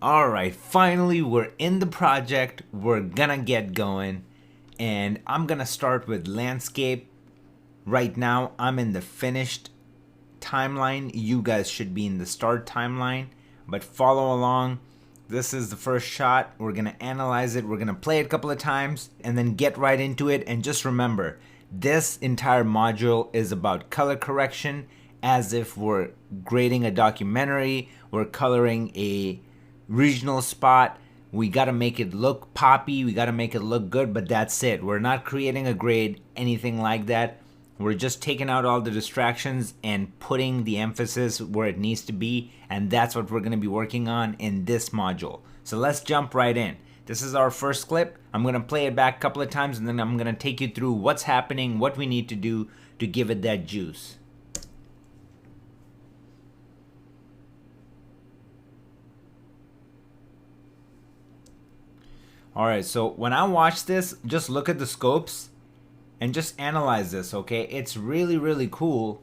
Alright, finally we're in the project, we're gonna get going, and I'm gonna start with landscape. Right now I'm in the finished timeline, you guys should be in the start timeline, but follow along. This is the first shot, we're gonna analyze it, we're gonna play it a couple of times, and then get right into it. And just remember, this entire module is about color correction, as if we're grading a documentary, we're coloring a regional spot. We got to make it look poppy, we got to make it look good, but that's it. We're not creating a grade, anything like that. We're just taking out all the distractions and putting the emphasis where it needs to be, and that's what we're going to be working on in this module. So let's jump right in. This is our first clip. I'm going to play it back a couple of times, and then I'm going to take you through what's happening, what we need to do to give it that juice. Alright, so when I watch this, just look at the scopes and just analyze this, okay? It's really cool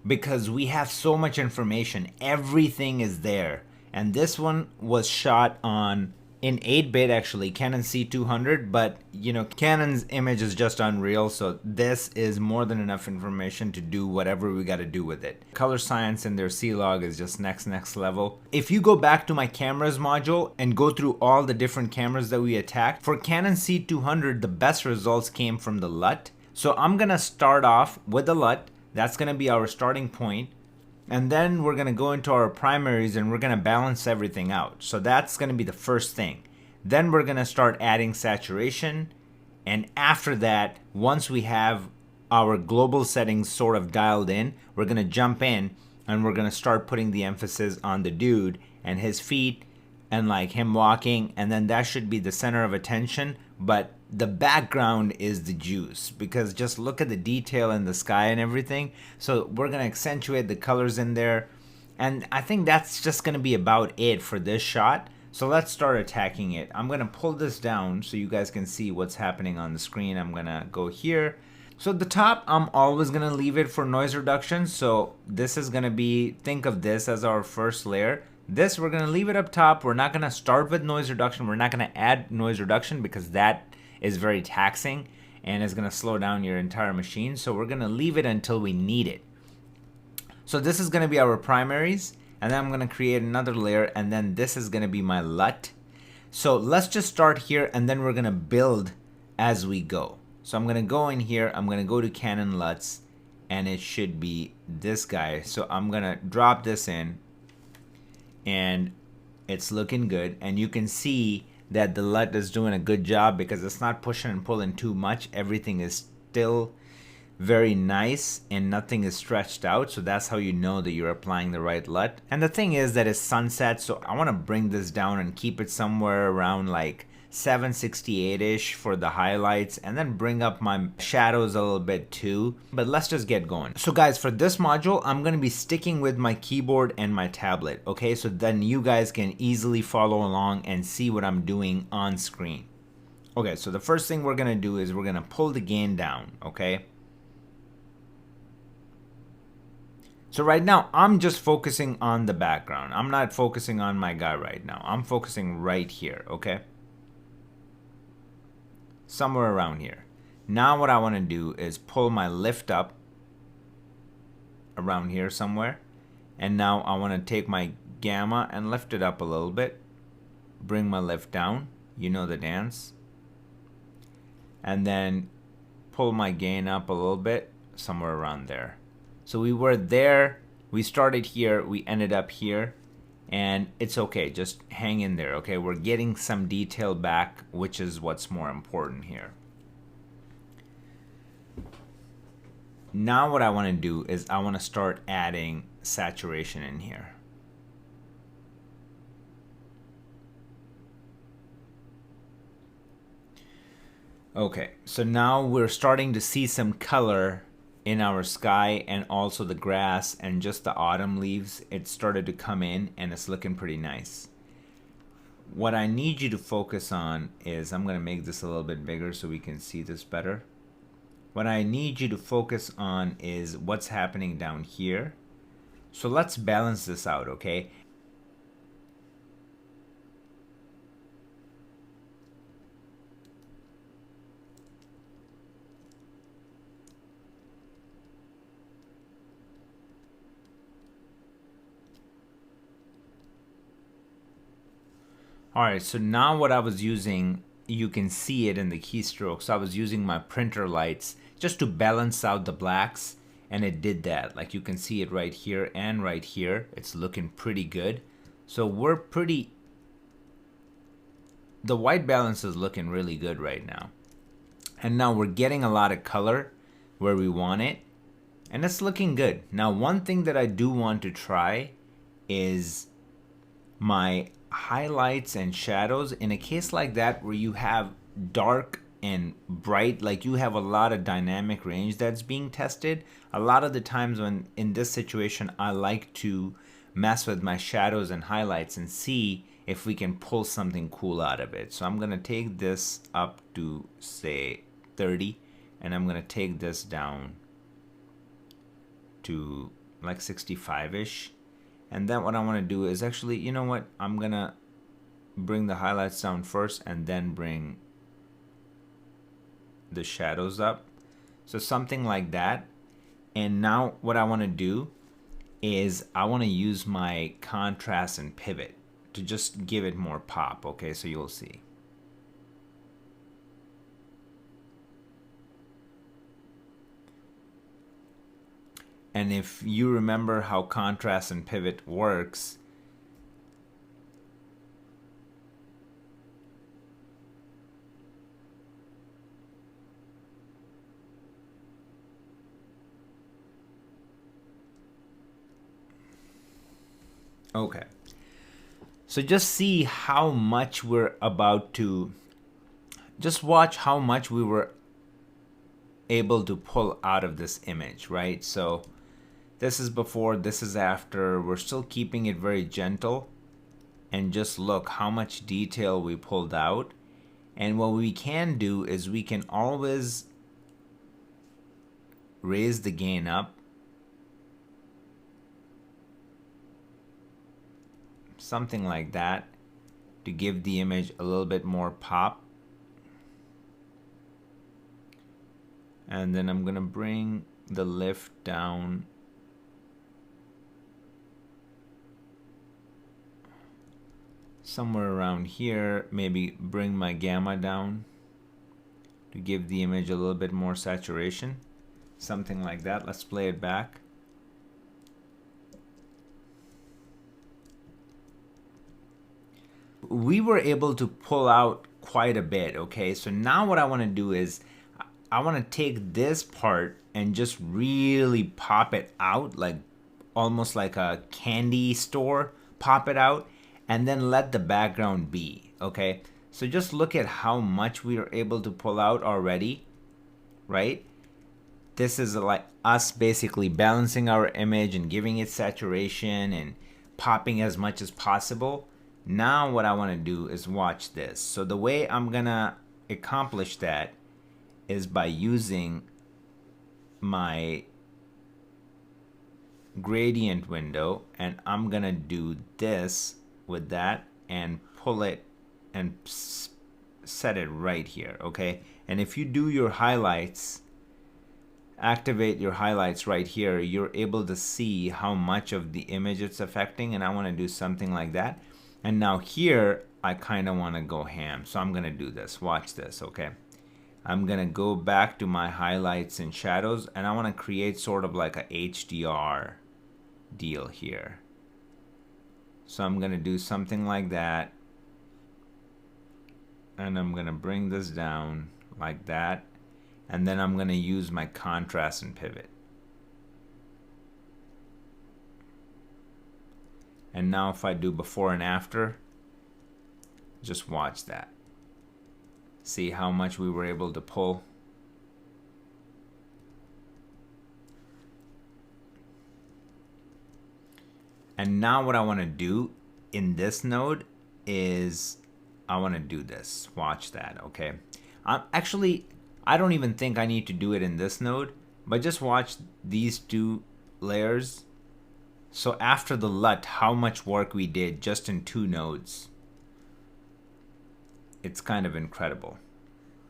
because we have so much information. Everything is there. And this one was shot on in 8-bit actually, Canon C200, but you know, Canon's image is just unreal, so this is more than enough information to do whatever we got to do with it. Color science in their C-Log is just next level. If you go back to my cameras module and go through all the different cameras that we attacked, for Canon C200 the best results came from the LUT. So I'm gonna start off with the LUT. That's gonna be our starting point. And then we're going to go into our primaries and we're going to balance everything out. So that's going to be the first thing. Then we're going to start adding saturation. And after that, once we have our global settings sort of dialed in, we're going to jump in and we're going to start putting the emphasis on the dude and his feet and like him walking. And then that should be the center of attention. But the background is the juice, because just look at the detail in the sky and everything. So we're going to accentuate the colors in there, and I think that's just going to be about it for this shot. So let's start attacking it. I'm going to pull this down so you guys can see what's happening on the screen. I'm going to go here. So at the top, I'm always going to leave it for noise reduction. So this is going to be, think of this as our first layer. This, we're going to leave it up top. We're not going to start with noise reduction. We're not going to add noise reduction because that is very taxing and is going to slow down your entire machine. So we're going to leave it until we need it. So this is going to be our primaries, and then I'm going to create another layer, and then this is going to be my LUT. So let's just start here, and then we're going to build as we go. So I'm going to go in here, I'm going to go to Canon LUTs, and it should be this guy. So I'm going to drop this in, and it's looking good, and you can see that the LUT is doing a good job because it's not pushing and pulling too much. Everything is still very nice and nothing is stretched out, so that's how you know that you're applying the right LUT. And the thing is that it's sunset, so I want to bring this down and keep it somewhere around like 768-ish for the highlights, and then bring up my shadows a little bit too. But let's just get going. So guys, for this module, I'm going to be sticking with my keyboard and my tablet, okay? So then you guys can easily follow along and see what I'm doing on screen. Okay, so the first thing we're going to do is we're going to pull the gain down, okay? So right now, I'm just focusing on the background. I'm not focusing on my guy right now. I'm focusing right here, okay? Somewhere around here. Now what I want to do is pull my lift up around here somewhere, and now I want to take my gamma and lift it up a little bit, bring my lift down, you know the dance, and then pull my gain up a little bit, somewhere around there. So we were there, we started here, we ended up here. And it's okay, just hang in there, okay? We're getting some detail back, which is what's more important here. Now what I want to do is I want to start adding saturation in here. Okay, so now we're starting to see some color in our sky, and also the grass and just the autumn leaves. It started to come in and it's looking pretty nice. What I need you to focus on is, I'm going to make this a little bit bigger so we can see this better. What I need you to focus on is what's happening down here. So let's balance this out, okay? Alright, so now what I was using, you can see it in the keystrokes. So I was using my printer lights just to balance out the blacks, and it did that. Like you can see it right here and right here. It's looking pretty good. So the white balance is looking really good right now. And now we're getting a lot of color where we want it, and it's looking good. Now, one thing that I do want to try is my highlights and shadows. In a case like that where you have dark and bright, like you have a lot of dynamic range that's being tested, a lot of the times when in this situation, I like to mess with my shadows and highlights and see if we can pull something cool out of it. So I'm gonna take this up to say 30, and I'm gonna take this down to like 65-ish. And then what I want to do is actually, you know what, I'm gonna bring the highlights down first and then bring the shadows up, so something like that. And now what I want to do is I want to use my contrast and pivot to just give it more pop. Okay, so you'll see. And if you remember how contrast and pivot works, okay, so just see how much we're about to, just watch how much we were able to pull out of this image, right? So this is before, this is after. We're still keeping it very gentle, and just look how much detail we pulled out. And what we can do is we can always raise the gain up, something like that, to give the image a little bit more pop. And then I'm gonna bring the lift down somewhere around here, maybe bring my gamma down to give the image a little bit more saturation, something like that. Let's play it back. We were able to pull out quite a bit. Okay, so now what I want to do is I want to take this part and just really pop it out, like almost like a candy store, pop it out, and then let the background be. Okay, so just look at how much we are able to pull out already, right? This is like us basically balancing our image and giving it saturation and popping as much as possible. Now what I want to do is watch this. So the way I'm gonna accomplish that is by using my gradient window, and I'm gonna do this with that and pull it and set it right here. Okay, and if you do your highlights, activate your highlights right here, you're able to see how much of the image it's affecting. And I want to do something like that. And now here I kind of want to go ham, so I'm gonna do this. Watch this. Okay, I'm gonna go back to my highlights and shadows, and I want to create sort of like a HDR deal here. So I'm gonna do something like that, and I'm gonna bring this down like that, and then I'm gonna use my contrast and pivot. And now if I do before and after, just watch that. See how much we were able to pull. And now what I want to do in this node is I want to do this. Watch that. Okay, actually I don't even think I need to do it in this node, but just watch these two layers. So after the LUT, how much work we did just in 2 nodes. It's kind of incredible,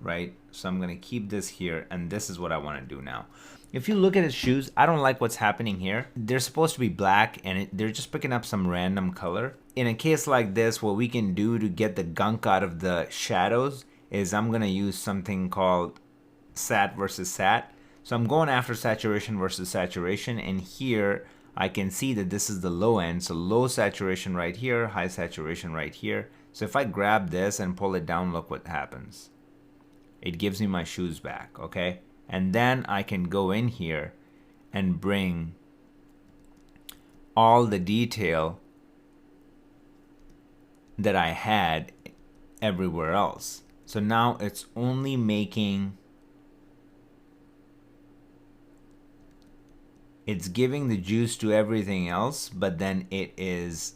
right? So I'm gonna keep this here, and this is what I want to do now. If you look at his shoes, I don't like what's happening here. They're supposed to be black, and they're just picking up some random color. in a case like this, what we can do to get the gunk out of the shadows is I'm going to use something called sat versus sat. So I'm going after saturation versus saturation, and here I can see that this is the low end. So low saturation right here, high saturation right here. So if I grab this and pull it down, look what happens. It gives me my shoes back, okay? And then I can go in here and bring all the detail that I had everywhere else. So now it's only making, it's giving the juice to everything else, but then it's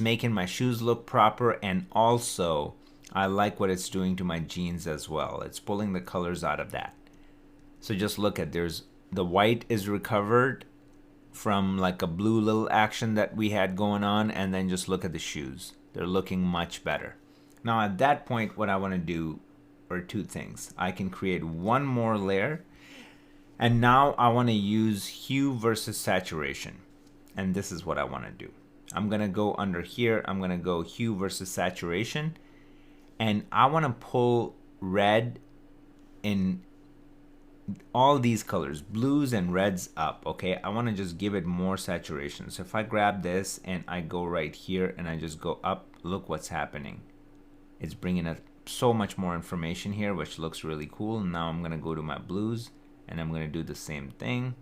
making my shoes look proper, and also I like what it's doing to my jeans as well. It's pulling the colors out of that. So just look at, there's the white is recovered from like a blue little action that we had going on, and then just look at the shoes. They're looking much better. Now at that point, what I want to do are two things. I can create one more layer, and now I want to use hue versus saturation, and this is what I want to do. I'm going to go under here, I'm going to go hue versus saturation, and I want to pull red in all these colors, blues and reds up, okay? I want to just give it more saturation. So if I grab this and I go right here and I just go up, look what's happening. It's bringing up so much more information here, which looks really cool. Now I'm going to go to my blues and I'm going to do the same thing.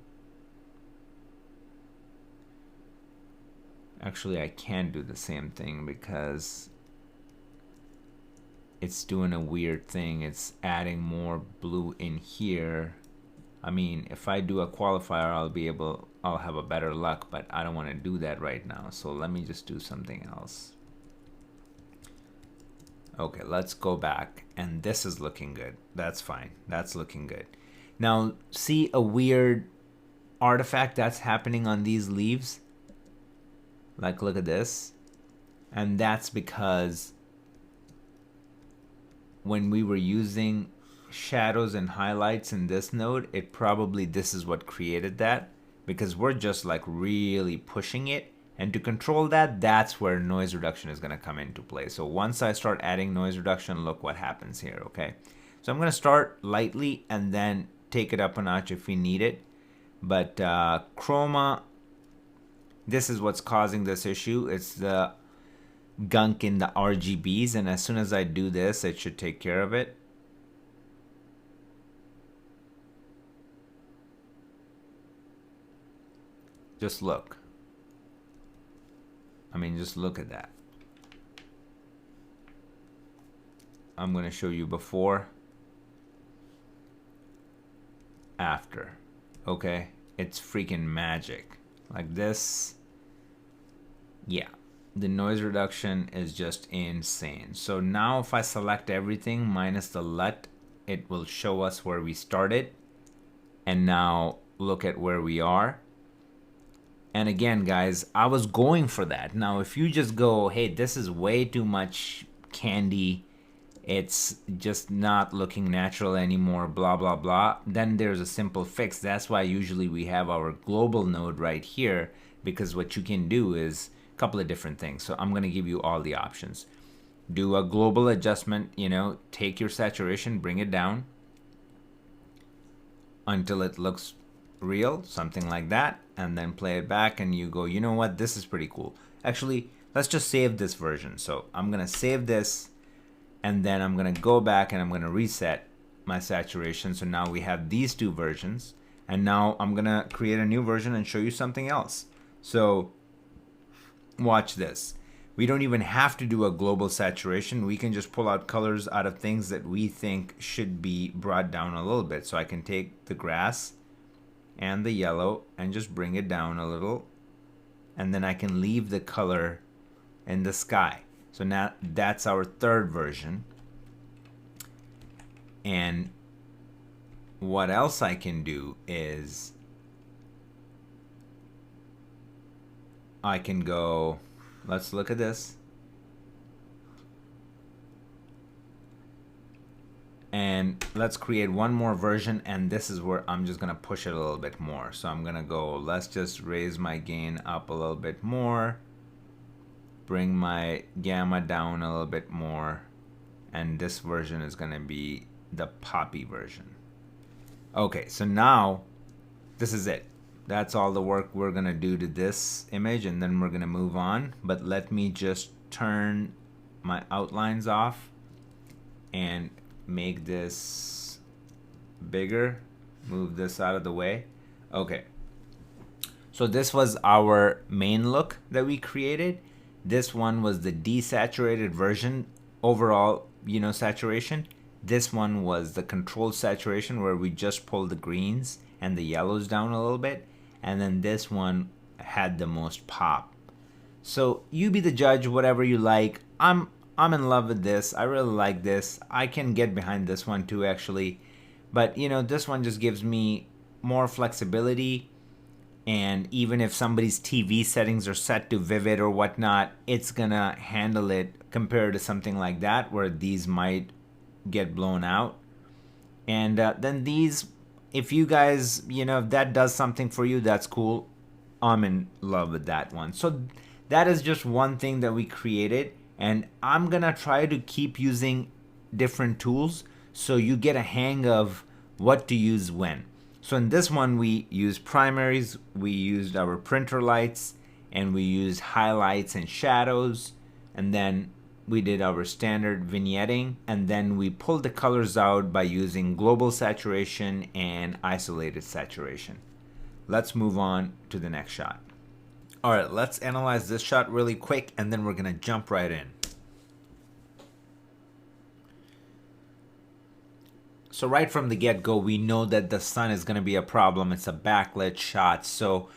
Actually, I can't do the same thing because it's doing a weird thing. It's adding more blue in here. I mean, if I do a qualifier, I'll have a better luck, but I don't want to do that right now. So let me just do something else. Okay, let's go back, and this is looking good. That's fine. That's looking good. Now, see a weird artifact that's happening on these leaves? Like, look at this. And that's because when we were using shadows and highlights in this node, this is what created that, because we're just like really pushing it. And to control that, that's where noise reduction is going to come into play. So once I start adding noise reduction, look what happens here, okay? So I'm going to start lightly and then take it up a notch if we need it. But chroma, this is what's causing this issue. It's the gunk in the RGBs, and as soon as I do this, it should take care of it. Just look. I mean, just look at that. I'm going to show you before, after. Okay? It's freaking magic. Like this. Yeah. The noise reduction is just insane. So now if I select everything minus the LUT, it will show us where we started. And now look at where we are. And again, guys, I was going for that. Now, if you just go, hey, this is way too much candy, it's just not looking natural anymore, blah, blah, blah, then there's a simple fix. That's why usually we have our global node right here, because what you can do is a couple of different things. So I'm going to give you all the options. Do a global adjustment, take your saturation, bring it down until it looks real, something like that, and then play it back and you go, you know what, this is pretty cool. Actually, let's just save this version. So I'm going to save this, and then I'm going to go back and I'm going to reset my saturation. So now we have these two versions, and now I'm going to create a new version and show you something else. So watch this. We don't even have to do a global saturation. We can just pull out colors out of things that we think should be brought down a little bit. So I can take the grass and the yellow and just bring it down a little, and then I can leave the color in the sky. So now that's our third version. And what else I can do is I can go, let's look at this. And let's create one more version, and this is where I'm just going to push it a little bit more. So I'm going to go, let's just raise my gain up a little bit more. bring my gamma down a little bit more, and this version is going to be the poppy version. Okay, so now this is it. That's all the work we're going to do to this image, and then we're going to move on. But let me just turn my outlines off and make this bigger. Move this out of the way. Okay. So this was our main look that we created. This one was the desaturated version, overall, saturation. This one was the controlled saturation, where we just pulled the greens and the yellows down a little bit. And then this one had the most pop. So you be the judge, whatever you like. I'm in love with this. I really like this. I can get behind this one too, actually. But this one just gives me more flexibility. And even if somebody's TV settings are set to vivid or whatnot, it's gonna handle it compared to something like that, where these might get blown out. And then these, if you guys, if that does something for you, that's cool. I'm in love with that one. So that is just one thing that we created. And I'm gonna try to keep using different tools so you get a hang of what to use when. So in this one, we used primaries, we used our printer lights, and we used highlights and shadows, and then we did our standard vignetting, and then we pulled the colors out by using global saturation and isolated saturation. Let's move on to the next shot. All right, let's analyze this shot really quick, and then we're gonna jump right in. So right from the get-go, we know that the sun is going to be a problem. It's a backlit shot. So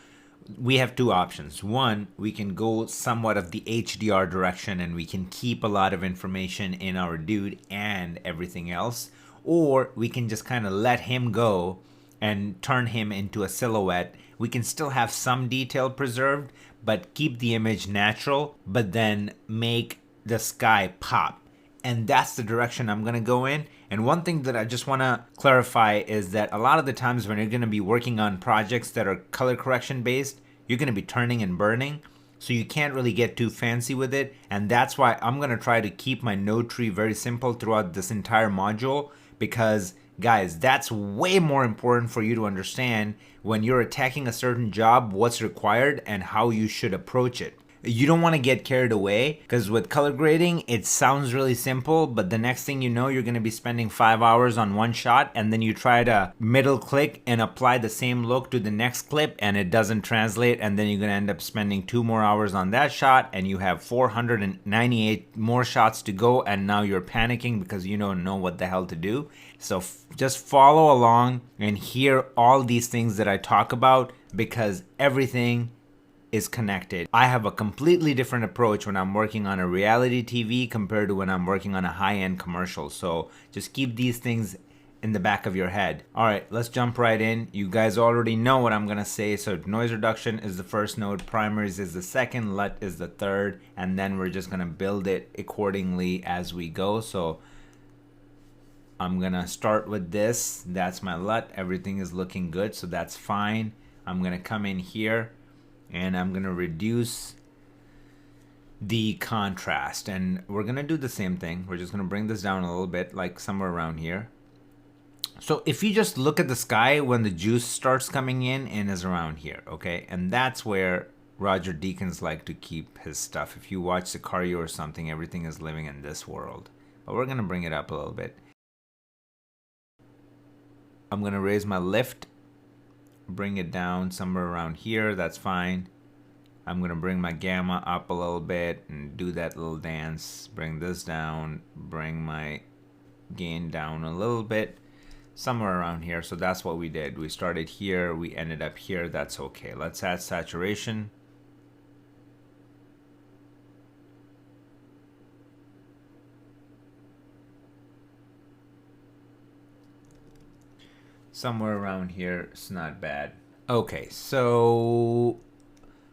we have two options. One, we can go somewhat of the HDR direction and we can keep a lot of information in our dude and everything else. Or we can just kind of let him go and turn him into a silhouette. We can still have some detail preserved, but keep the image natural, but then make the sky pop. And that's the direction I'm going to go in. And one thing that I just want to clarify is that a lot of the times when you're going to be working on projects that are color correction based, you're going to be turning and burning. So you can't really get too fancy with it. And that's why I'm going to try to keep my node tree very simple throughout this entire module. Because guys, that's way more important for you to understand when you're attacking a certain job, what's required and how you should approach it. You don't want to get carried away, because with color grading, it sounds really simple, but the next thing you know, you're going to be spending 5 hours on one shot, and then you try to middle click and apply the same look to the next clip, and it doesn't translate, and then you're going to end up spending 2 more hours on that shot, and you have 498 more shots to go, and now you're panicking because you don't know what the hell to do. So just follow along and hear all these things that I talk about, because everything is connected. I have a completely different approach when I'm working on a reality TV compared to when I'm working on a high-end commercial. So just keep these things in the back of your head. All right, let's jump right in. You guys already know what I'm gonna say. So noise reduction is the first node, primaries is the second, LUT is the third, and then we're just gonna build it accordingly as we go. So I'm gonna start with this. That's my LUT. Everything is looking good, so that's fine. I'm gonna come in here and I'm gonna reduce the contrast, and we're gonna do the same thing. We're just gonna bring this down a little bit, like somewhere around here. So if you just look at the sky when the juice starts coming in and is around here, okay? And that's where Roger Deakins like to keep his stuff. If you watch Sicario or something, everything is living in this world. But we're gonna bring it up a little bit. I'm gonna raise my lift, bring it down somewhere around here. That's fine. I'm gonna bring my gamma up a little bit and do that little dance. Bring this down, bring my gain down a little bit, somewhere around here. So that's what we did. We started here, we ended up here. That's okay. Let's add saturation. Somewhere around here, it's not bad. Okay, so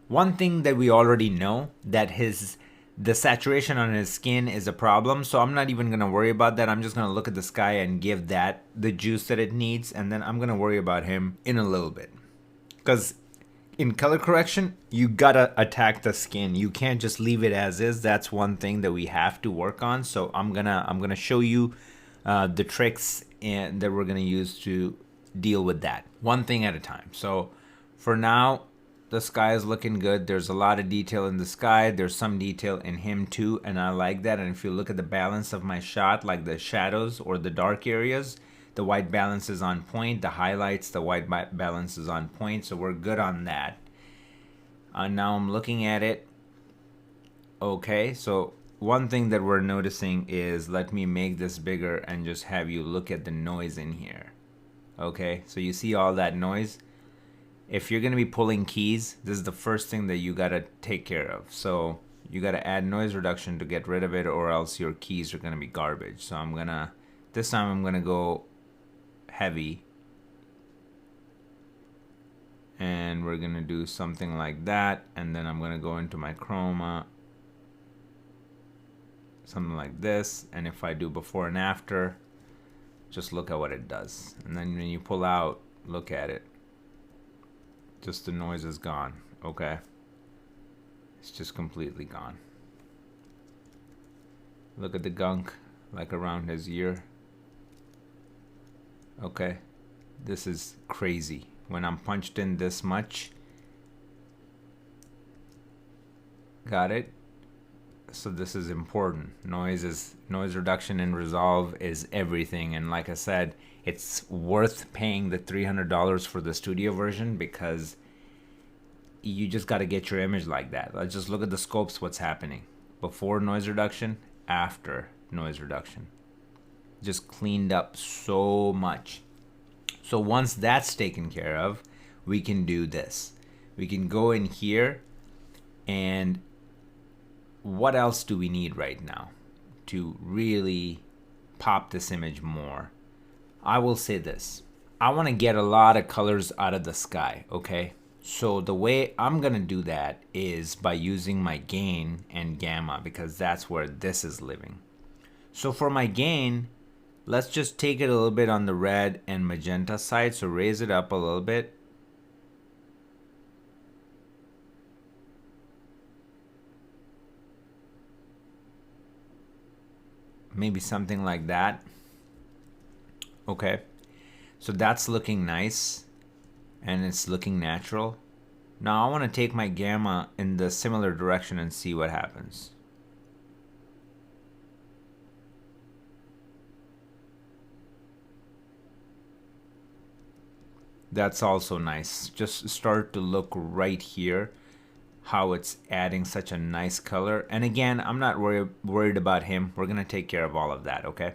one thing that we already know, that the saturation on his skin is a problem, so I'm not even gonna worry about that. I'm just gonna look at the sky and give that the juice that it needs, and then I'm gonna worry about him in a little bit. Because in color correction, you gotta attack the skin. You can't just leave it as is. That's one thing that we have to work on. So I'm gonna show you the tricks that we're gonna use to deal with that, one thing at a time. So for now, the sky is looking good. There's a lot of detail in the sky. There's some detail in him too, and I like that. And if you look at the balance of my shot, like the shadows or the dark areas, the white balance is on point. The highlights, the white balance is on point. So we're good on that. Now I'm looking at it. Okay, so one thing that we're noticing is, let me make this bigger and just have you look at the noise in here. Okay, so you see all that noise? If you're going to be pulling keys, this is the first thing that you got to take care of. So you got to add noise reduction to get rid of it, or else your keys are going to be garbage. So this time I'm going to go heavy. And we're going to do something like that. And then I'm going to go into my chroma. Something like this. And if I do before and after, just look at what it does. And then when you pull out, look at it. Just the noise is gone. Okay, it's just completely gone. Look at the gunk, like around his ear. Okay, this is crazy. When I'm punched in this much, got it? So this is important. Noise reduction in Resolve is everything. And like I said, it's worth paying the $300 for the studio version, because you just got to get your image like that. Let's just look at the scopes, what's happening. Before noise reduction, after noise reduction. Just cleaned up so much. So once that's taken care of, we can do this. We can go in here, and what else do we need right now to really pop this image more? I will say this. I want to get a lot of colors out of the sky, okay? So the way I'm going to do that is by using my gain and gamma, because that's where this is living. So for my gain, let's just take it a little bit on the red and magenta side. So raise it up a little bit. Maybe something like that. Okay, so that's looking nice and it's looking natural. Now I want to take my gamma in the similar direction and see what happens. That's also nice. Just start to look right here how it's adding such a nice color. And again, I'm not worried about him. We're gonna take care of all of that, okay?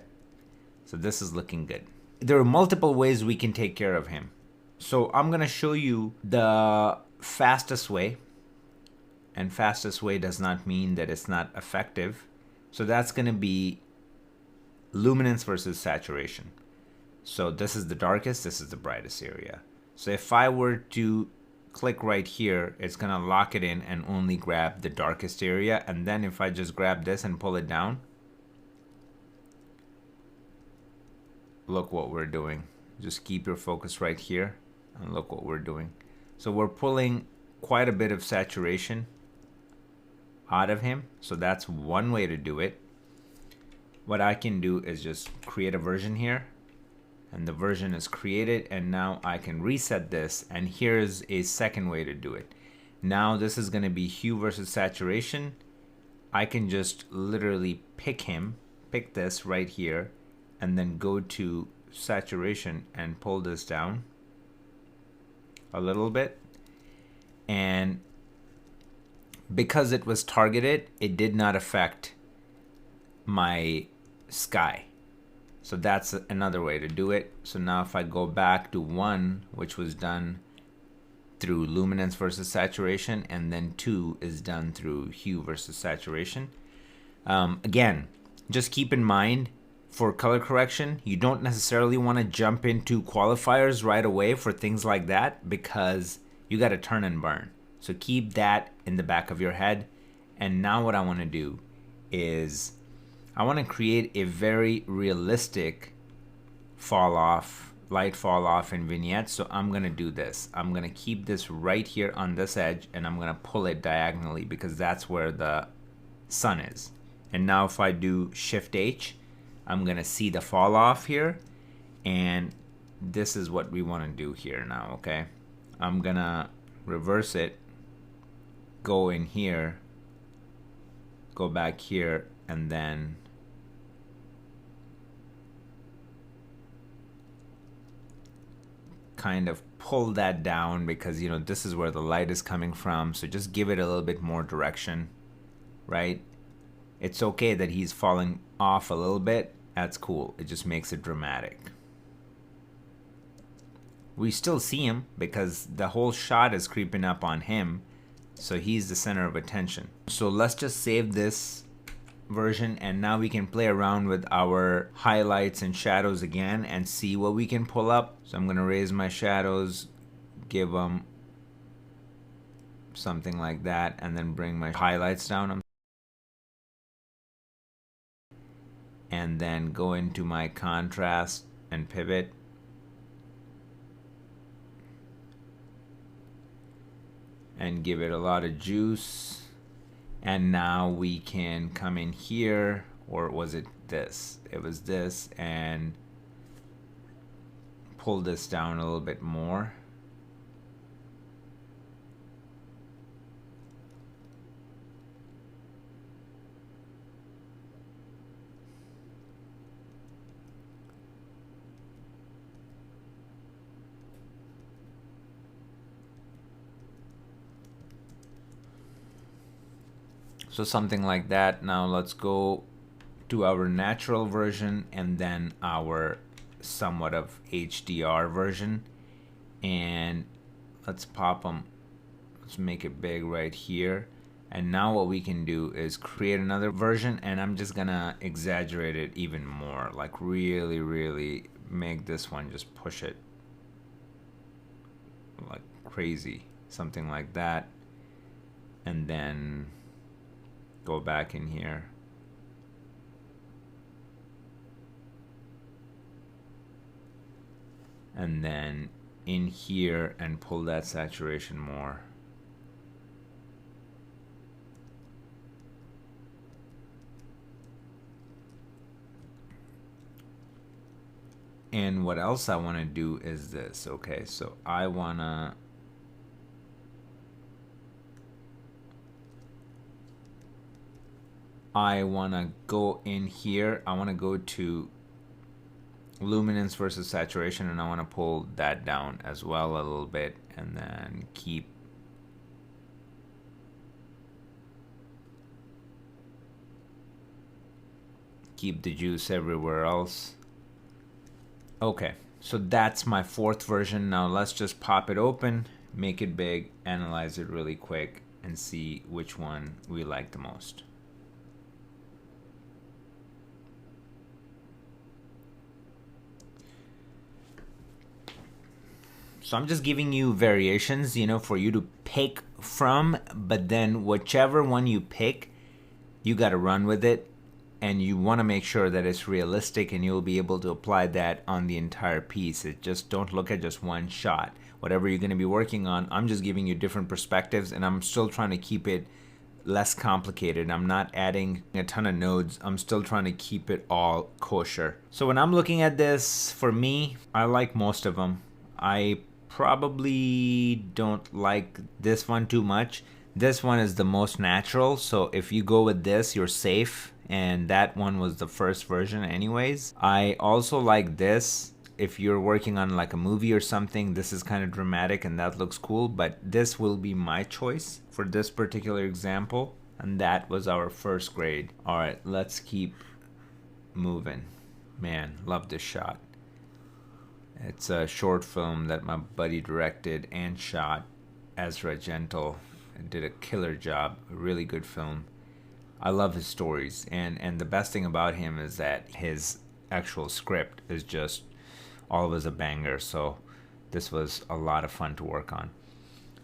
So this is looking good. There are multiple ways we can take care of him. So I'm gonna show you the fastest way. And fastest way does not mean that it's not effective. So that's gonna be luminance versus saturation. So this is the darkest, this is the brightest area. So if I were to click right here, it's gonna lock it in and only grab the darkest area. And then if I just grab this and pull it down, look what we're doing. Just keep your focus right here and look what we're doing. So we're pulling quite a bit of saturation out of him. So that's one way to do it. What I can do is just create a version here, and the version is created, and now I can reset this, and here's a second way to do it. Now this is going to be hue versus saturation. I can just literally pick this right here, and then go to saturation and pull this down a little bit. And because it was targeted, it did not affect my sky. So that's another way to do it. So now if I go back to 1, which was done through luminance versus saturation, and then 2 is done through hue versus saturation. Again, just keep in mind, for color correction, you don't necessarily want to jump into qualifiers right away for things like that, because you got to turn and burn. So keep that in the back of your head. And now what I want to do is I want to create a very realistic fall off light fall off in vignettes. So I'm gonna do this. I'm gonna keep this right here on this edge, and I'm gonna pull it diagonally because that's where the sun is. And now if I do Shift H, I'm gonna see the fall off here, and this is what we want to do here now. Okay, I'm gonna reverse it, go in here, go back here, and then kind of pull that down because, you know, this is where the light is coming from. So just give it a little bit more direction, right? It's okay that he's falling off a little bit. That's cool. It just makes it dramatic. We still see him because the whole shot is creeping up on him. So he's the center of attention. So let's just save this version, and now we can play around with our highlights and shadows again and see what we can pull up. So I'm gonna raise my shadows, give them something like that, and then bring my highlights down, and then go into my contrast and pivot, and give it a lot of juice. And now we can come in here, or was it this? It was this, and pull this down a little bit more. So something like that. Now let's go to our natural version and then our somewhat of HDR version, and let's pop them. Let's make it big right here. And now what we can do is create another version, and I'm just gonna exaggerate it even more, like really make this one, just push it like crazy, something like that. And then go back in here. And then in here and pull that saturation more. And what else I want to do is this. Okay, so I want to go in here. I want to go to luminance versus saturation, and I want to pull that down as well a little bit, and then keep the juice everywhere else. Okay, so that's my fourth version. Now let's just pop it open, make it big, analyze it really quick, and see which one we like the most. So I'm just giving you variations, you know, for you to pick from, but then whichever one you pick, you got to run with it, and you want to make sure that it's realistic, and you'll be able to apply that on the entire piece. It just don't look at just one shot. Whatever you're going to be working on, I'm just giving you different perspectives, and I'm still trying to keep it less complicated. I'm not adding a ton of nodes. I'm still trying to keep it all kosher. So when I'm looking at this, for me, I like most of them. I probably don't like this one too much. This one is the most natural, so if you go with this, you're safe, and that one was the first version anyways. I also like this. If you're working on like a movie or something, this is kind of dramatic and that looks cool, but this will be my choice for this particular example, and that was our first grade. All right, let's keep moving. Man, love this shot. It's a short film that my buddy directed and shot. Ezra Gentle did a killer job. A really good film. I love his stories, and the best thing about him is that his actual script is just always a banger. So this was a lot of fun to work on.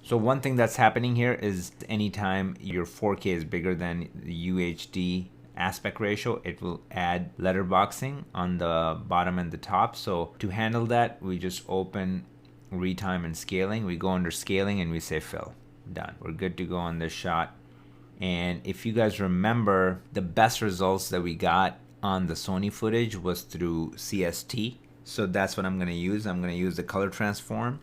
So one thing that's happening here is anytime your 4K is bigger than the UHD aspect ratio, it will add letterboxing on the bottom and the top. So to handle that, we just open retime and scaling. We go under scaling and we say fill. Done. We're good to go on this shot. And if you guys remember, the best results that we got on the Sony footage was through CST. So that's what I'm going to use. I'm going to use the color transform.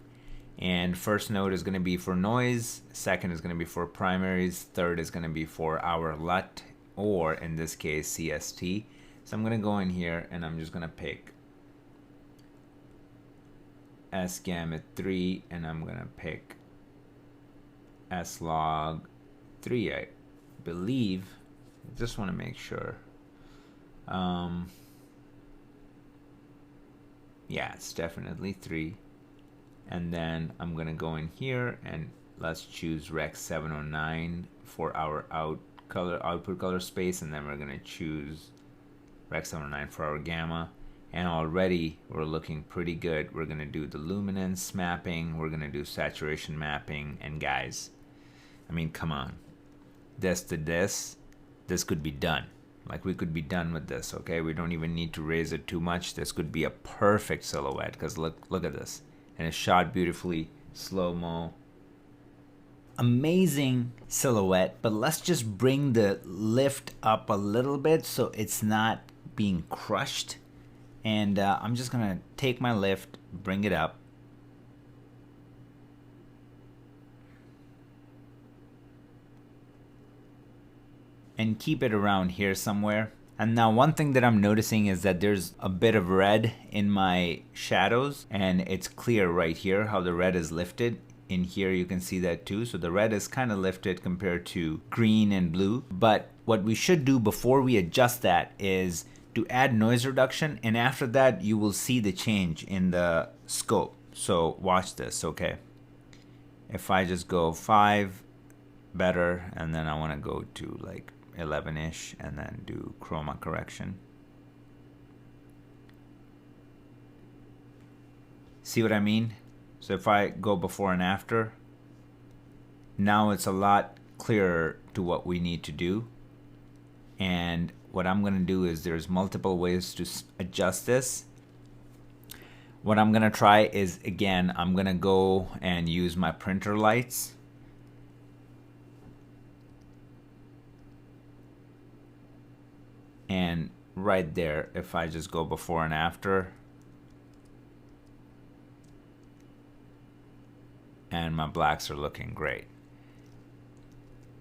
And first node is going to be for noise. Second is going to be for primaries. Third is going to be for our LUT, or in this case, CST. So I'm going to go in here and I'm just going to pick S Gamut 3 and I'm going to pick S Log 3, I believe. I just want to make sure. Yeah, it's definitely 3. And then I'm gonna go in here and let's choose Rec 709 for our output color space, and then we're gonna choose Rec 709 for our gamma. And already we're looking pretty good. We're gonna do the luminance mapping, we're gonna do saturation mapping, and guys, I mean, come on, this could be done. Like, we could be done with this, okay? We don't even need to raise it too much. This could be a perfect silhouette, because look at this. And it's shot beautifully, slow-mo. Amazing silhouette, but let's just bring the lift up a little bit so it's not being crushed. And I'm just gonna take my lift, bring it up. And keep it around here somewhere. And now one thing that I'm noticing is that there's a bit of red in my shadows, and it's clear right here how the red is lifted. In here you can see that too. So the red is kind of lifted compared to green and blue. But what we should do before we adjust that is to add noise reduction, and after that you will see the change in the scope. So watch this, okay? If I just go 5, better, and then I want to go to like 11-ish and then do chroma correction. See what I mean? So if I go before and after, now it's a lot clearer to what we need to do. And what I'm gonna do is there's multiple ways to adjust this. What I'm gonna try is, again, I'm gonna go and use my printer lights. And right there, if I just go before and after, and my blacks are looking great.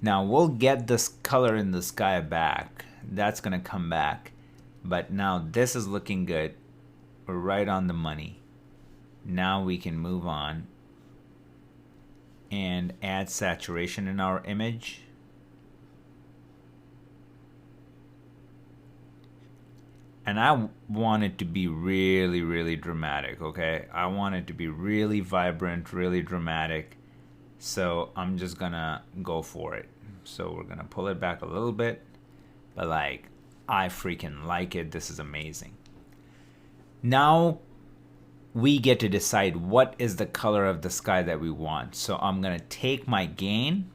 Now we'll get this color in the sky back. That's gonna come back. But now this is looking good. We're right on the money. Now we can move on and add saturation in our image. And I want it to be really, really dramatic, okay? I want it to be really vibrant, really dramatic. So I'm just gonna go for it. So we're gonna pull it back a little bit. But like, I freaking like it. This is amazing. Now we get to decide what is the color of the sky that we want. So I'm gonna take my gain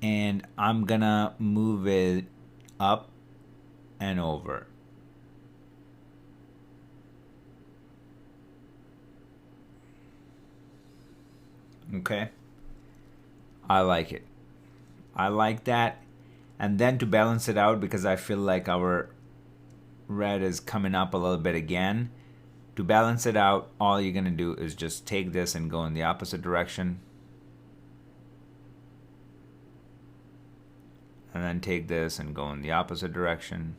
and I'm gonna move it up and over. Okay, I like it. I like that. And then to balance it out, because I feel like our red is coming up a little bit again, to balance it out, all you're gonna do is just take this and go in the opposite direction. And then take this and go in the opposite direction.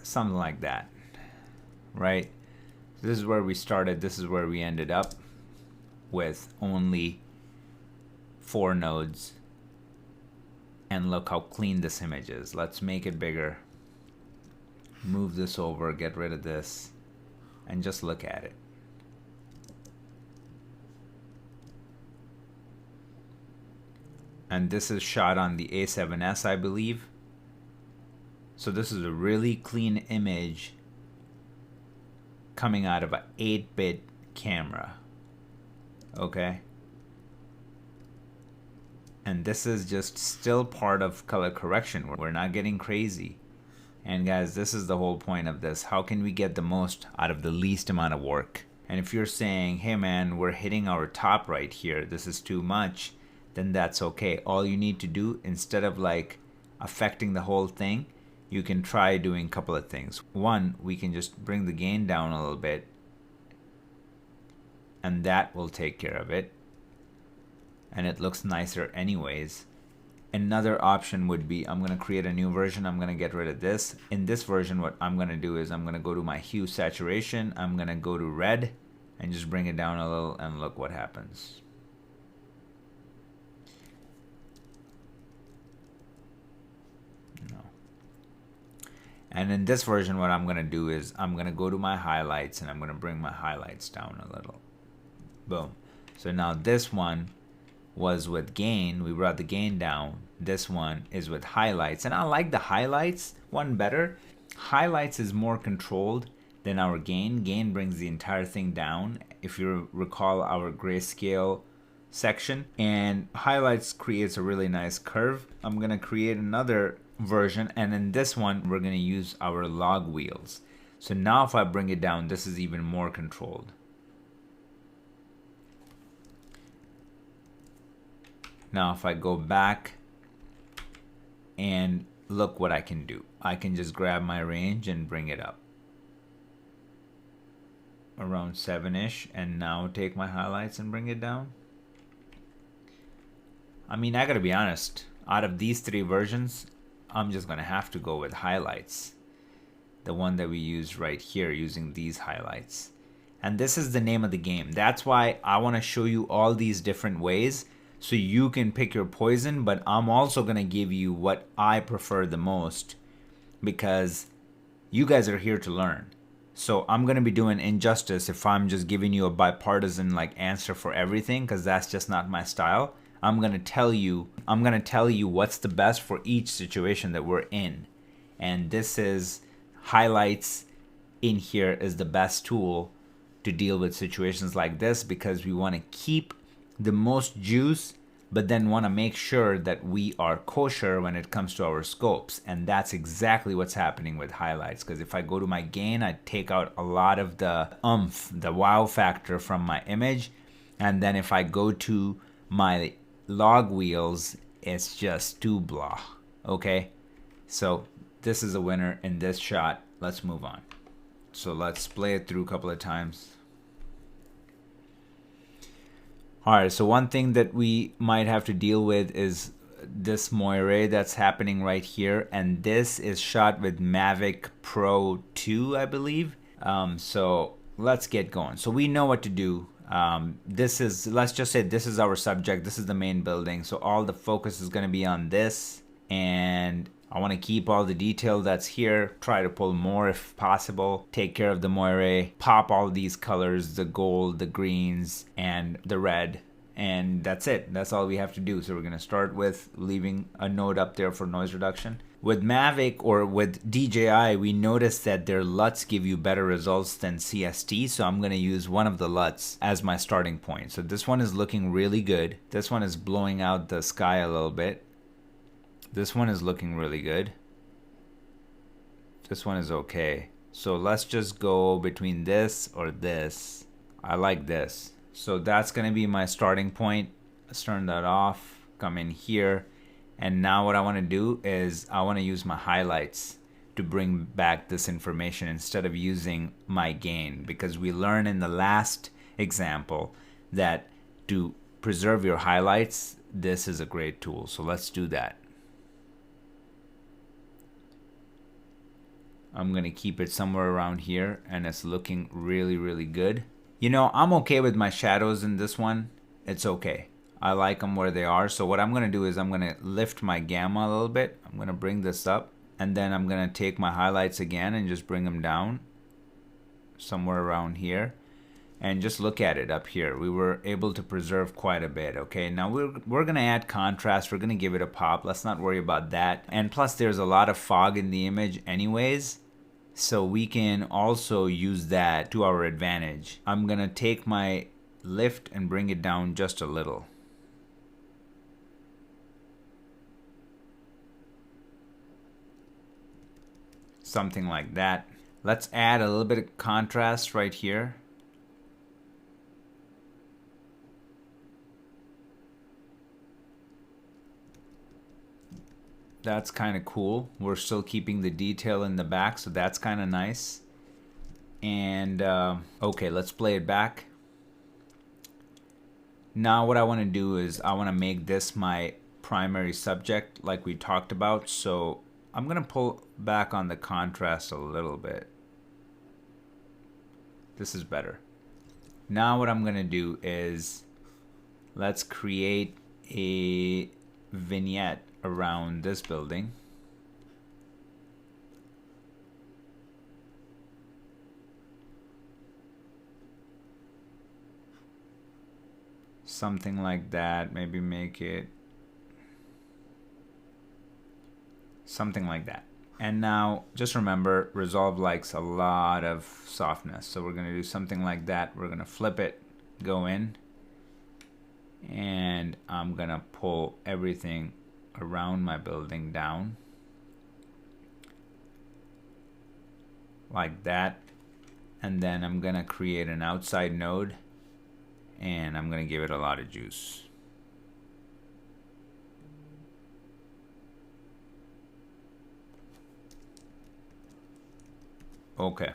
Something like that, right? This is where we started. This is where we ended up with only 4 nodes. And look how clean this image is. Let's make it bigger. Move this over, get rid of this, and just look at it. And this is shot on the A7S, I believe. So this is a really clean image coming out of an 8-bit camera. Okay. And this is just still part of color correction. We're not getting crazy. And guys, this is the whole point of this. How can we get the most out of the least amount of work? And if you're saying, hey man, we're hitting our top right here, this is too much, then that's okay. All you need to do, instead of like affecting the whole thing, you can try doing a couple of things. One, we can just bring the gain down a little bit, and that will take care of it. And it looks nicer anyways. Another option would be, I'm going to create a new version. I'm going to get rid of this. In this version, what I'm going to do is I'm going to go to my hue saturation. I'm going to go to red and just bring it down a little, and look what happens. No. And in this version, what I'm going to do is I'm going to go to my highlights and I'm going to bring my highlights down a little. Boom. So now this one was with gain. We brought the gain down. This one is with highlights, and I like the highlights one better. Highlights is more controlled than our gain. Gain brings the entire thing down, if you recall our grayscale section, and highlights creates a really nice curve. I'm gonna create another version, and in this one we're gonna use our log wheels. So now if I bring it down, this is even more controlled. Now if I go back and look what I can do. I can just grab my range and bring it up around 7-ish, and now take my highlights and bring it down. I mean, I gotta be honest, out of these three versions, I'm just gonna have to go with highlights. The one that we use right here, using these highlights. And this is the name of the game. That's why I wanna show you all these different ways, so you can pick your poison, but I'm also going to give you what I prefer the most, because you guys are here to learn. So I'm going to be doing injustice if I'm just giving you a bipartisan like answer for everything, because that's just not my style. I'm going to tell you what's the best for each situation that we're in. And this is highlights in here is the best tool to deal with situations like this, because we want to keep the most juice, but then want to make sure that we are kosher when it comes to our scopes. And that's exactly what's happening with highlights, because if I go to my gain, I take out a lot of the the wow factor from my image. And then if I go to my log wheels, it's just too blah. Okay, so this is a winner in this shot. Let's move on. So let's play it through a couple of times. Alright, so one thing that we might have to deal with is this moire that's happening right here, and this is shot with Mavic Pro 2, I believe. So let's get going. So we know what to do. Let's just say this is our subject, this is the main building, so all the focus is going to be on this, and I want to keep all the detail that's here, try to pull more if possible, take care of the moire, pop all these colors, the gold, the greens, and the red, and that's it. That's all we have to do. So we're going to start with leaving a node up there for noise reduction. With Mavic or with DJI, we noticed that their LUTs give you better results than CST, so I'm going to use one of the LUTs as my starting point. So this one is looking really good. This one is blowing out the sky a little bit. This one is looking really good. This one is okay. So let's just go between this or this. I like this. So that's going to be my starting point. Let's turn that off. Come in here. And now what I want to do is I want to use my highlights to bring back this information instead of using my gain. Because we learned in the last example that to preserve your highlights, this is a great tool. So let's do that. I'm going to keep it somewhere around here, and it's looking really, really good. You know, I'm okay with my shadows in this one. It's okay. I like them where they are. So what I'm going to do is I'm going to lift my gamma a little bit. I'm going to bring this up, and then I'm going to take my highlights again and just bring them down somewhere around here. And just look at it up here. We were able to preserve quite a bit. Okay, now we're gonna add contrast. We're gonna give it a pop. Let's not worry about that. And plus there's a lot of fog in the image anyways, so we can also use that to our advantage. I'm gonna take my lift and bring it down just a little. Something like that. Let's add a little bit of contrast right here. That's kind of cool. We're still keeping the detail in the back, so that's kind of nice. And okay, let's play it back. Now what I want to do is I want to make this my primary subject like we talked about. So I'm going to pull back on the contrast a little bit. This is better. Now what I'm going to do is let's create a vignette around this building. Something like that. Maybe make it something like that. And now just remember, Resolve likes a lot of softness, so we're going to do something like that. We're going to flip it, go in, and I'm going to pull everything around my building down like that. And then I'm going to create an outside node, and I'm going to give it a lot of juice. Okay,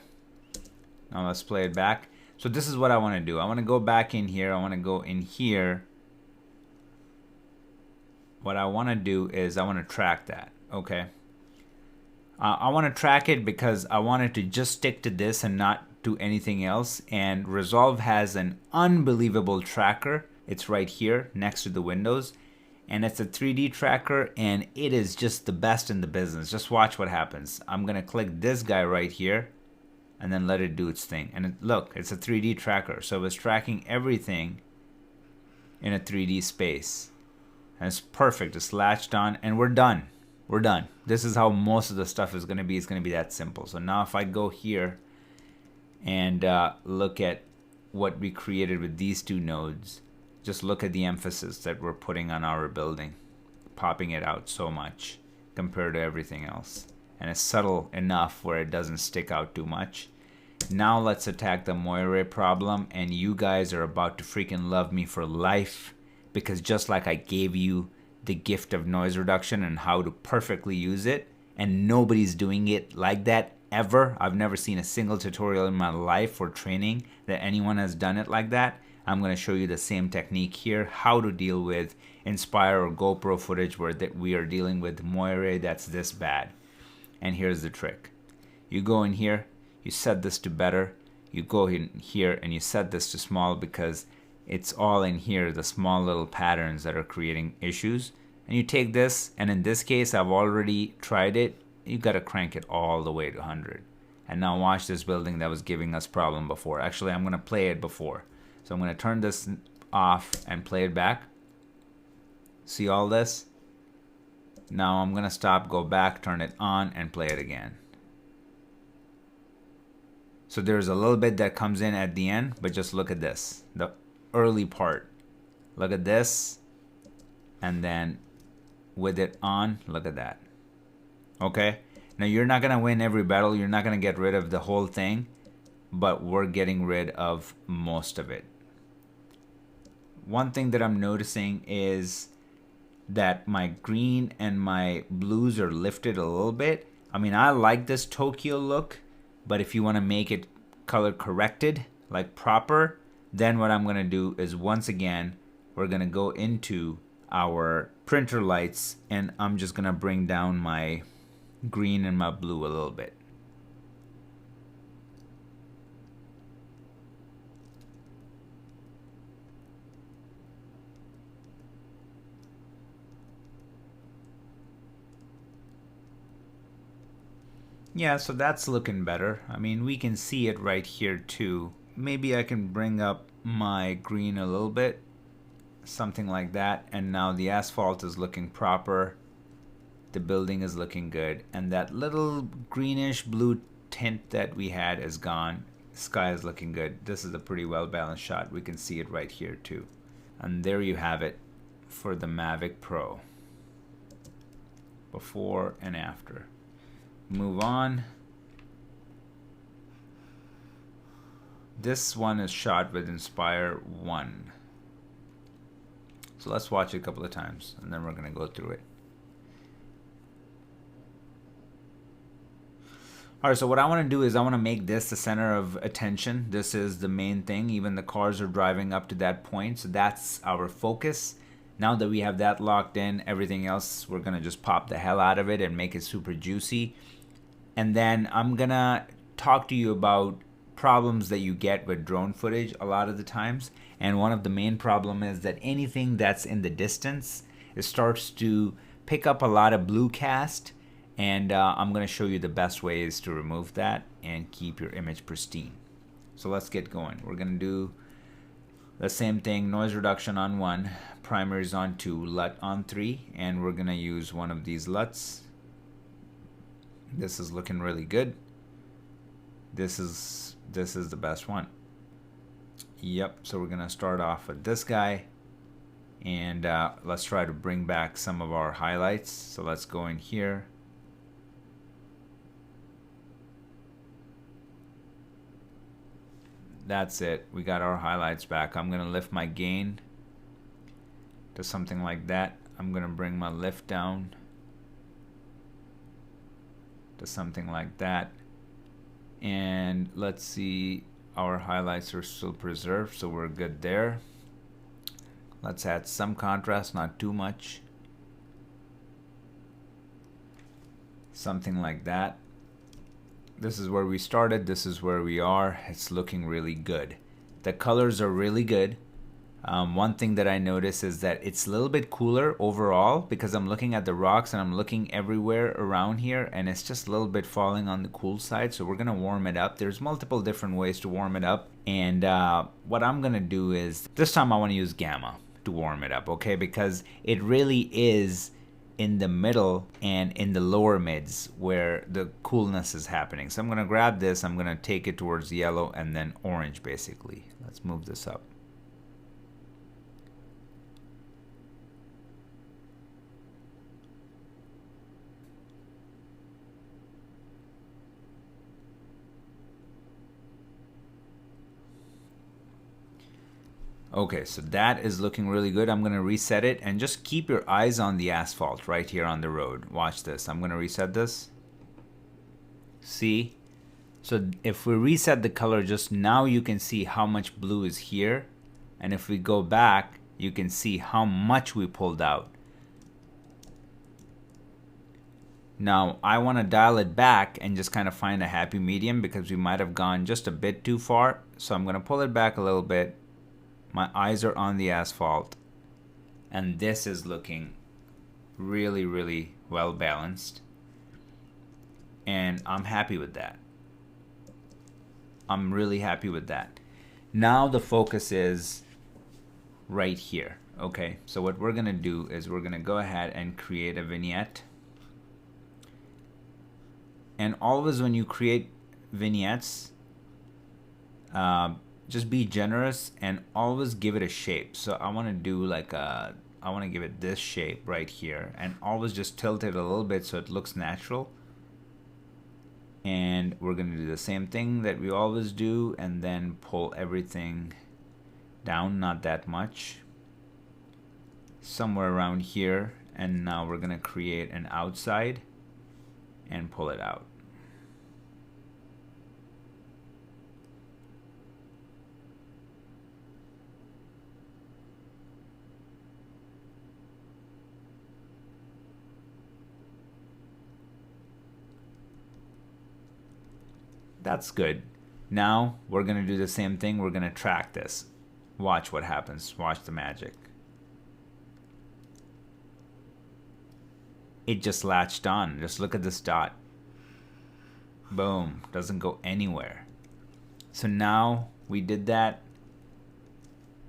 now let's play it back. So this is what I want to do. I want to go back in here. I want to go in here. What I want to do is I want to track that. Okay, I want to track it because I want it to just stick to this and not do anything else. And Resolve has an unbelievable tracker. It's right here next to the windows, and it's a 3D tracker, and it is just the best in the business. Just watch what happens. I'm gonna click this guy right here and then let it do its thing. And look, it's a 3D tracker, so it's tracking everything in a 3D space, and it's perfect. It's latched on, and we're done. We're done. This is how most of the stuff is gonna be. It's gonna be that simple. So now if I go here and look at what we created with these two nodes, just look at the emphasis that we're putting on our building, popping it out so much compared to everything else. And it's subtle enough where it doesn't stick out too much. Now let's attack the moire problem, and you guys are about to freaking love me for life, because just like I gave you the gift of noise reduction and how to perfectly use it, and nobody's doing it like that ever. I've never seen a single tutorial in my life for training that anyone has done it like that. I'm going to show you the same technique here, how to deal with Inspire or GoPro footage where we are dealing with moire that's this bad. And here's the trick. You go in here, you set this to better, you go in here and you set this to small, because it's all in here, the small little patterns that are creating issues. And you take this, and in this case I've already tried it, you got to crank it all the way to 100. And now watch this building that was giving us problem before. Actually, I'm going to play it before. So I'm going to turn this off and play it back. See all this? Now I'm going to stop, go back, turn it on, and play it again. So there's a little bit that comes in at the end, but just look at this. The early part. Look at this. And then with it on, look at that. Okay? Now you're not going to win every battle. You're not going to get rid of the whole thing. But we're getting rid of most of it. One thing that I'm noticing is that my green and my blues are lifted a little bit. I mean, I like this Tokyo look, but if you want to make it color corrected, like proper, then what I'm going to do is, once again, we're going to go into our printer lights, and I'm just going to bring down my green and my blue a little bit. Yeah, so that's looking better. I mean, we can see it right here too. maybe I can bring up my green a little bit, something like that. And now the asphalt is looking proper. The building is looking good. And that little greenish blue tint that we had is gone. Sky is looking good. This is a pretty well balanced shot. We can see it right here too. And there you have it for the Mavic Pro. Before and after. Move on. This one is shot with Inspire 1. So let's watch it a couple of times and then we're going to go through it. Alright, so what I want to do is I want to make this the center of attention. This is the main thing. Even the cars are driving up to that point. So that's our focus. Now that we have that locked in, everything else, we're going to just pop the hell out of it and make it super juicy. And then I'm going to talk to you about problems that you get with drone footage a lot of the times. And one of the main problem is that anything that's in the distance, it starts to pick up a lot of blue cast. And I'm going to show you the best ways to remove that and keep your image pristine. So let's get going. We're going to do the same thing, noise reduction on 1, primers on 2, LUT on 3, and we're going to use one of these LUTs. This is looking really good. This is the best one. Yep, so we're going to start off with this guy. And let's try to bring back some of our highlights. So let's go in here. That's it. We got our highlights back. I'm going to lift my gain to something like that. I'm going to bring my lift down to something like that. And let's see, our highlights are still preserved, so we're good there. Let's add some contrast, not too much. Something like that. This is where we started, this is where we are. It's looking really good. The colors are really good. One thing that I notice is that it's a little bit cooler overall because I'm looking at the rocks and I'm looking everywhere around here and it's just a little bit falling on the cool side. So we're gonna warm it up. There's multiple different ways to warm it up. And what I'm gonna do is, this time I wanna use gamma to warm it up, okay? Because it really is in the middle and in the lower mids where the coolness is happening. So I'm gonna grab this, I'm gonna take it towards yellow and then orange basically. Let's move this up. Okay, so that is looking really good. I'm gonna reset it and just keep your eyes on the asphalt right here on the road. Watch this. I'm gonna reset this. See? So if we reset the color, just now you can see how much blue is here. And if we go back, you can see how much we pulled out. Now, I wanna dial it back and just kind of find a happy medium because we might have gone just a bit too far. So I'm gonna pull it back a little bit. My eyes are on the asphalt and this is looking really, really well balanced and I'm happy with that. I'm really happy with that. Now the focus is right here. Okay, so what we're gonna do is we're gonna go ahead and create a vignette. And always when you create vignettes, just be generous and always give it a shape. So I want to do like I want to give it this shape right here and always just tilt it a little bit so it looks natural. And we're going to do the same thing that we always do and then pull everything down, not that much, somewhere around here. And now we're going to create an outside and pull it out. That's good. Now we're going to do the same thing. We're going to track this. Watch what happens. Watch the magic. It just latched on. Just look at this dot. Boom. Doesn't go anywhere. So now We did that.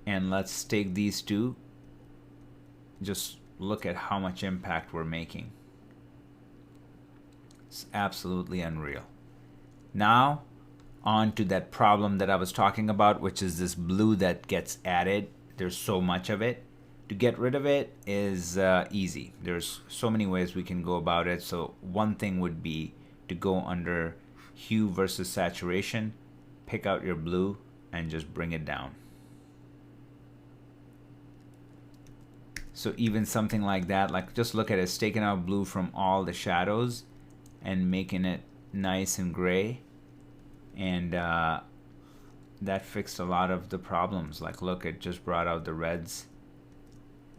And let's take these two. Just look at how much impact we're making. It's absolutely unreal. Now, on to that problem that I was talking about, which is this blue that gets added. There's so much of it. To get rid of it is easy. There's so many ways we can go about it. So one thing would be to go under hue versus saturation, pick out your blue, and just bring it down. So even something like that, like just look at it, it's taking out blue from all the shadows and making it nice and gray. And that fixed a lot of the problems. Like look, it just brought out the reds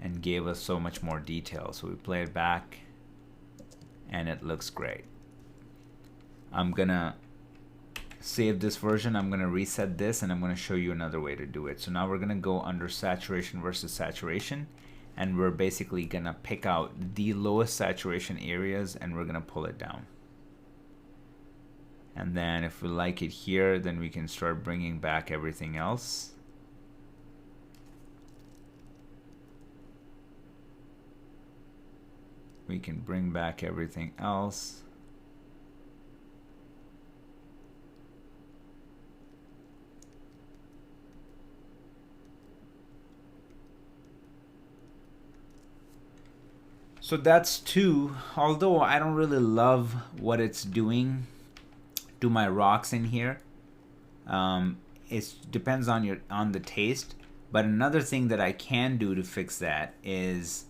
and gave us so much more detail. So we play it back and it looks great. I'm gonna save this version, I'm gonna reset this, and I'm gonna show you another way to do it. So now we're gonna go under saturation versus saturation, and we're basically gonna pick out the lowest saturation areas and we're gonna pull it down. And then if we like it here, then we can start bringing back everything else. We can bring back everything else. So that's two, although I don't really love what it's doing to my rocks in here. It depends on the taste. But another thing that I can do to fix that is,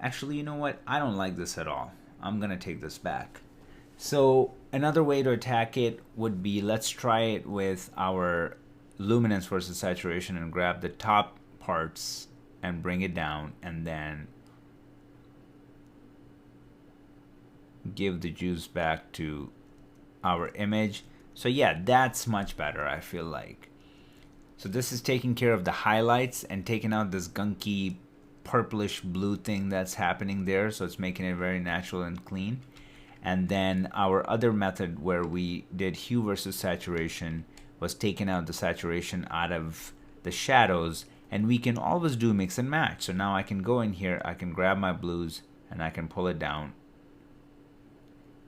actually, you know what? I don't like this at all. I'm gonna take this back. So another way to attack it would be, let's try it with our luminance versus saturation and grab the top parts and bring it down, and then give the juice back to our image. So yeah, that's much better, I feel like. So this is taking care of the highlights and taking out this gunky purplish blue thing that's happening there, so it's making it very natural and clean. And then our other method where we did hue versus saturation was taking out the saturation out of the shadows, and we can always do mix and match. So now I can go in here, I can grab my blues and I can pull it down.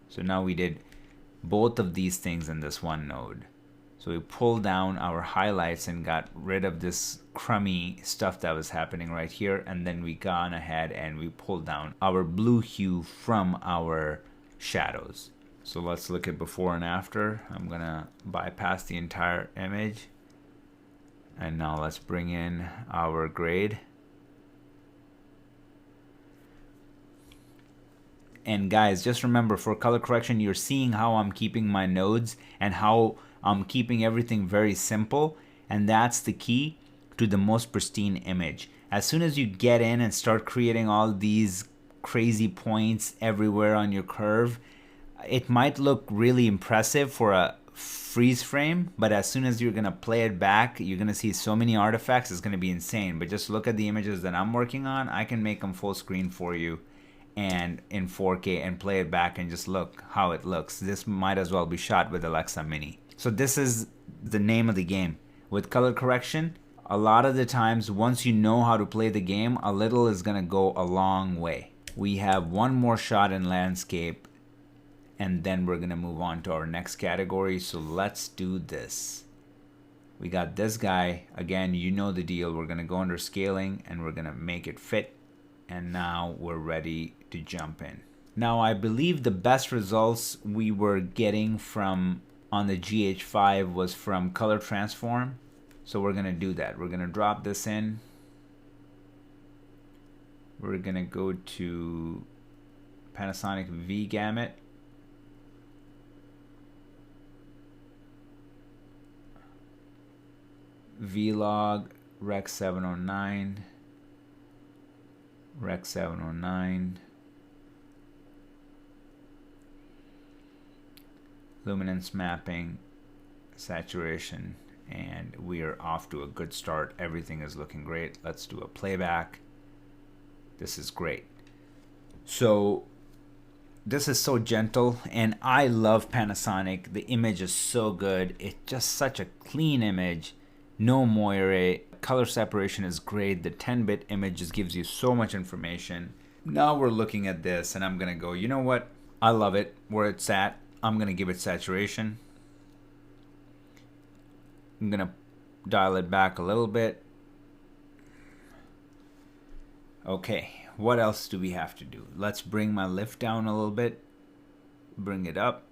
So now we did both of these things in this one node. So we pulled down our highlights and got rid of this crummy stuff that was happening right here, and then we gone ahead and we pulled down our blue hue from our shadows. So let's look at before and after. I'm gonna bypass the entire image, and now let's bring in our grade. And guys, just remember, for color correction, you're seeing how I'm keeping my nodes and how I'm keeping everything very simple, and that's the key to the most pristine image. As soon as you get in and start creating all these crazy points everywhere on your curve, it might look really impressive for a freeze frame, but as soon as you're gonna play it back, you're gonna see so many artifacts, it's gonna be insane. But just look at the images that I'm working on. I can make them full screen for you and in 4K and play it back and just look how it looks. This might as well be shot with Alexa Mini. So this is the name of the game. With color correction, a lot of the times, once you know how to play the game, a little is gonna go a long way. We have one more shot in landscape, and then we're gonna move on to our next category. So let's do this. We got this guy. Again, you know the deal. We're gonna go under scaling and we're gonna make it fit. And now we're ready to jump in. Now I believe the best results we were getting from on the GH5 was from color transform. So we're gonna do that. We're gonna drop this in. We're gonna go to Panasonic V Gamut. Vlog Rec 709. Rec 709. Luminance mapping, saturation, and we are off to a good start. Everything is looking great. Let's do a playback. This is great. So This is so gentle, and I love Panasonic. The image is so good. It's just such a clean image. No moire. Color separation is great. The 10-bit image just gives you so much information. Now we're looking at this, and I'm going to go, you know what? I love it where it's at. I'm going to give it saturation. I'm going to dial it back a little bit. Okay, what else do we have to do? Let's bring my lift down a little bit. Bring it up.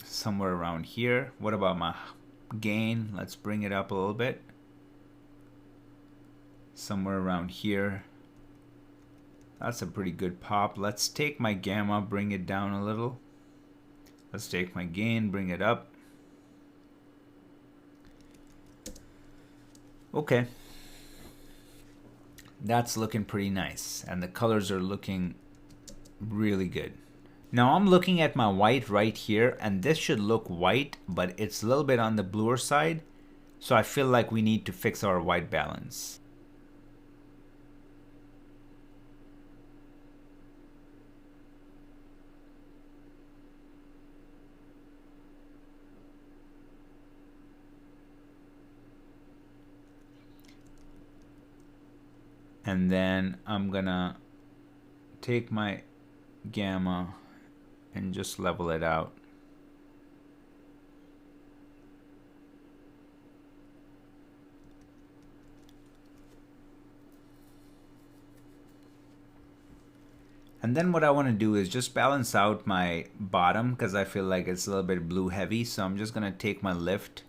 Somewhere around here. What about my gain? Let's bring it up a little bit. Somewhere around here. That's a pretty good pop. Let's take my gamma, bring it down a little. Let's take my gain, bring it up. Okay. That's looking pretty nice, and the colors are looking really good. Now I'm looking at my white right here, and this should look white, but it's a little bit on the bluer side, so I feel like we need to fix our white balance. And then I'm gonna take my gamma and just level it out. And then what I want to do is just balance out my bottom, because I feel like it's a little bit blue heavy. So I'm just gonna take my lift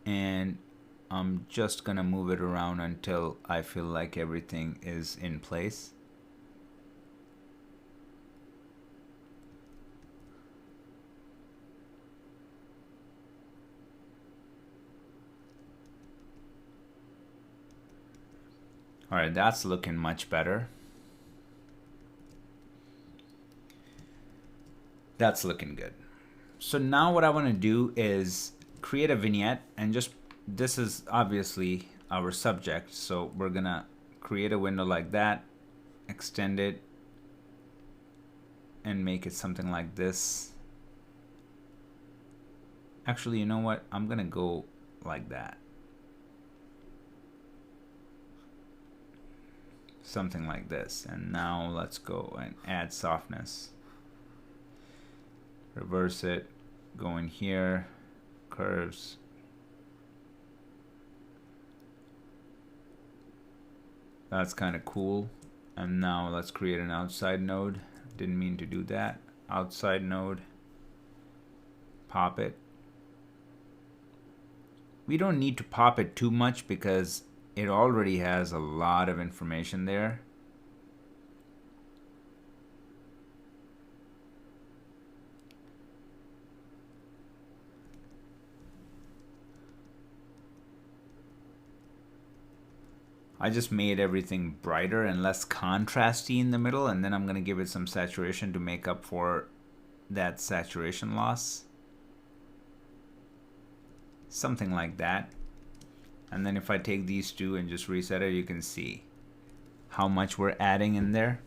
and I'm just gonna move it around until I feel like everything is in place. All right, that's looking much better. That's looking good. So now what I want to do is create a vignette, and just, this is obviously our subject, so we're gonna create a window like that, extend it, and make it something like this. Actually, you know what? I'm gonna go like that. Something like this. And now let's go and add softness. Reverse it, go in here, curves. That's kind of cool. And now let's create an outside node. Didn't mean to do that. Outside node, pop it. We don't need to pop it too much because it already has a lot of information there. I just made everything brighter and less contrasty in the middle, and then I'm going to give it some saturation to make up for that saturation loss. Something like that. And then if I take these two and just reset it, you can see how much we're adding in there.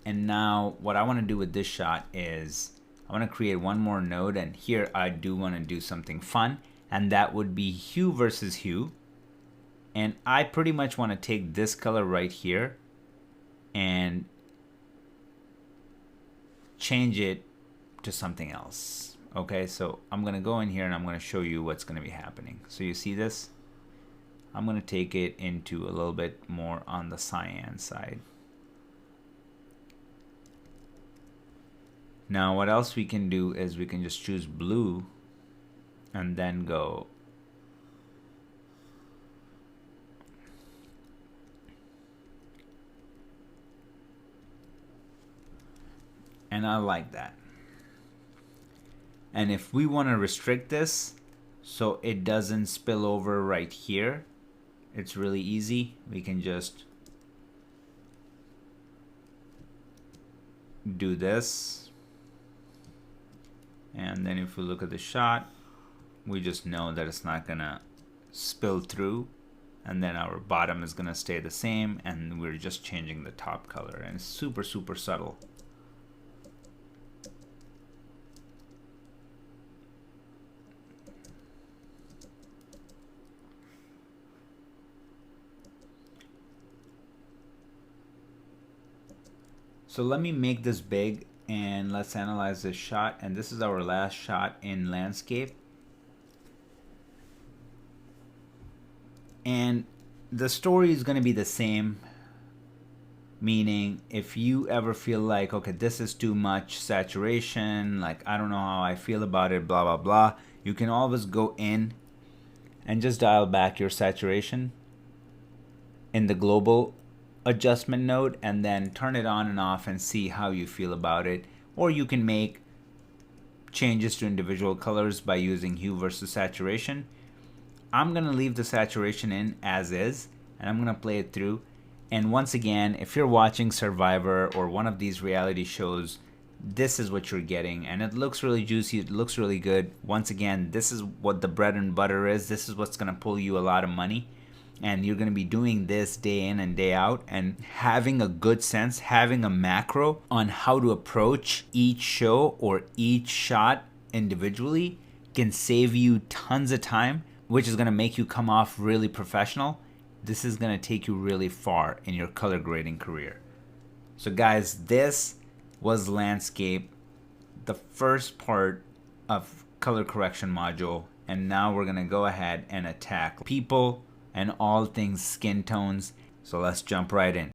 And now what I want to do with this shot is I want to create one more node, and here I do want to do something fun, and that would be hue versus hue. And I pretty much want to take this color right here and change it to something else. Okay, so I'm going to go in here and I'm going to show you what's going to be happening. So you see this? I'm going to take it into a little bit more on the cyan side. Now what else we can do is we can just choose blue and then go and I like that. And if we want to restrict this so it doesn't spill over right here, it's really easy. We can just do this, and then if we look at the shot, we just know that it's not gonna spill through. and then our bottom is gonna stay the same, and we're just changing the top color, and it's super subtle. So let me make this big and let's analyze this shot. And this is our last shot in landscape. And the story is going to be the same. Meaning, if you ever feel like, okay, this is too much saturation, like I don't know how I feel about it, blah, blah, blah, you can always go in and just dial back your saturation in the global adjustment node and then turn it on and off and see how you feel about it. Or you can make changes to individual colors by using hue versus saturation. I'm gonna leave the saturation in as is, and I'm gonna play it through. And once again, if you're watching Survivor or one of these reality shows, this is what you're getting, and it looks really juicy, it looks really good. Once again, this is what the bread and butter is. This is what's gonna pull you a lot of money, and you're gonna be doing this day in and day out, and having a good sense, having a macro on how to approach each show or each shot individually can save you tons of time, which is gonna make you come off really professional. This is gonna take you really far in your color grading career. So guys, this was landscape, the first part of color correction module, and now we're gonna go ahead and attack people and all things skin tones. So let's jump right in.